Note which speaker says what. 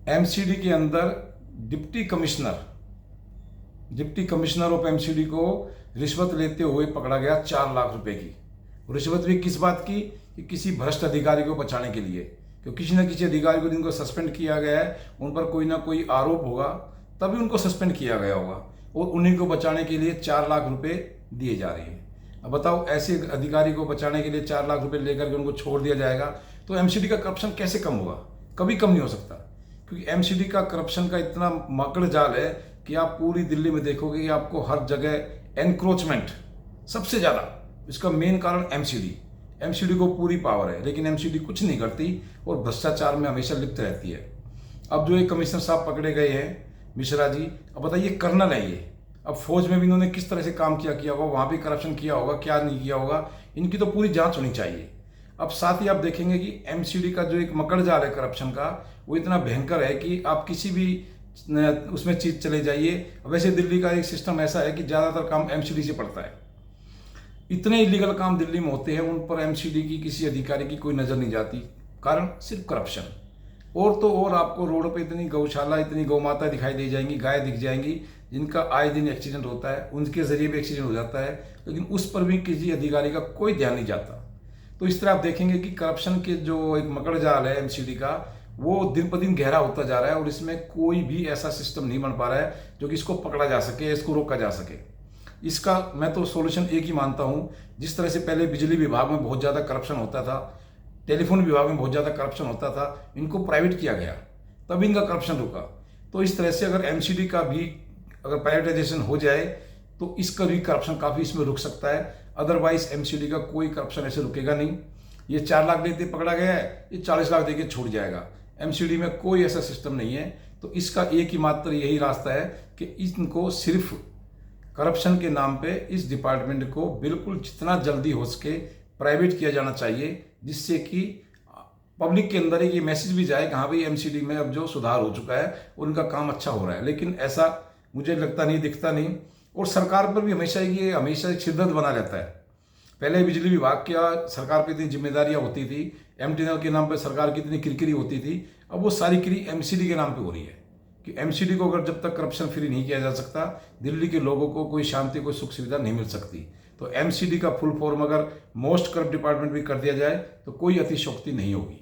Speaker 1: MCD के अंदर deputy commissioner of MCD को रिश्वत लेते हुए पकड़ा गया 4 लाख रुपए की। रिश्वत भी किस बात की? कि किसी भ्रष्ट अधिकारी को बचाने के लिए, क्योंकि किसी न किसी अधिकारी को जिनको सस्पेंड किया गया है उन पर कोई ना कोई आरोप होगा, तभी उनको सस्पेंड किया गया होगा, और उन्हीं को बचाने के लिए 4 लाख रुपए दिए जा रहे हैं। अब बताओ, ऐसे अधिकारी को बचाने के लिए 4 लाख रुपए लेकर के उनको छोड़ दिया जाएगा तो एमसीडी का करप्शन कैसे कम होगा? कभी कम नहीं हो सकता, क्योंकि एमसीडी का करप्शन का इतना मकड़ जाल है कि आप पूरी दिल्ली में देखोगे कि आपको हर जगह एनक्रोचमेंट सबसे ज़्यादा, इसका मेन कारण एमसीडी को पूरी पावर है, लेकिन एमसीडी कुछ नहीं करती और भ्रष्टाचार में हमेशा लिप्त रहती है। अब जो ये कमिश्नर साहब पकड़े गए हैं मिश्रा जी, अब बताइए कर्नल है ये, अब फौज में भी इन्होंने किस तरह से काम किया होगा, वहाँ भी करप्शन किया होगा, क्या नहीं किया होगा, इनकी तो पूरी जांच होनी चाहिए। अब साथ ही आप देखेंगे कि एमसीडी का जो एक मकड़ जाल है करप्शन का, वो इतना भयंकर है कि आप किसी भी उसमें चीज चले जाइए। वैसे दिल्ली का एक सिस्टम ऐसा है कि ज़्यादातर काम एमसीडी से पड़ता है, इतने इलीगल काम दिल्ली में होते हैं, उन पर एमसीडी की किसी अधिकारी की कोई नज़र नहीं जाती, कारण सिर्फ करप्शन। और तो और आपको रोड पे इतनी गौशाला, इतनी गौ माता दिखाई दे जाएंगी, गाय दिख जाएंगी, जिनका आए दिन एक्सीडेंट होता है, उनके जरिए भी एक्सीडेंट हो जाता है, लेकिन उस पर भी किसी अधिकारी का कोई ध्यान नहीं जाता। तो इस तरह आप देखेंगे कि करप्शन के जो एक मकड़ जाल है एमसीडी का, वो दिन पर दिन गहरा होता जा रहा है, और इसमें कोई भी ऐसा सिस्टम नहीं बन पा रहा है जो कि इसको पकड़ा जा सके, इसको रोका जा सके। इसका मैं तो सॉल्यूशन एक ही मानता हूं, जिस तरह से पहले बिजली विभाग में बहुत ज़्यादा करप्शन होता था, टेलीफोन विभाग में बहुत ज़्यादा करप्शन होता था, इनको प्राइवेट किया गया, तब इनका करप्शन रुका। तो इस तरह से अगर एमसीडी का भी अगर प्राइवेटाइजेशन हो जाए तो इसका भी करप्शन काफ़ी इसमें रुक सकता है, अदरवाइज एमसीडी का कोई करप्शन ऐसे रुकेगा नहीं। ये 4 लाख देते पकड़ा गया है, ये 40 लाख देके छूट जाएगा। एमसीडी में कोई ऐसा सिस्टम नहीं है। तो इसका एक ही मात्र यही रास्ता है कि इनको सिर्फ करप्शन के नाम पे इस डिपार्टमेंट को बिल्कुल जितना जल्दी हो सके प्राइवेट किया जाना चाहिए, जिससे कि पब्लिक के अंदर ये मैसेज भी जाए कि हाँ भाई एमसीडी में अब जो सुधार हो चुका है, उनका काम अच्छा हो रहा है। लेकिन ऐसा मुझे लगता नहीं, दिखता नहीं। और सरकार पर भी हमेशा एक शिद्दत बना रहता है। पहले बिजली विभाग की सरकार पर इतनी जिम्मेदारियां होती थी, एमटीएनएल के नाम पर सरकार की इतनी किरकिरी होती थी, अब वो सारी किरी एमसीडी के नाम पे हो रही है। कि एमसीडी को अगर जब तक करप्शन फ्री नहीं किया जा सकता, दिल्ली के लोगों को कोई शांति, कोई सुख सुविधा नहीं मिल सकती। तो एमसीडी का फुल फॉर्म अगर मोस्ट करप्ट डिपार्टमेंट भी कर दिया जाए तो कोई अतिशयोक्ति नहीं होगी।